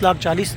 1,40,000.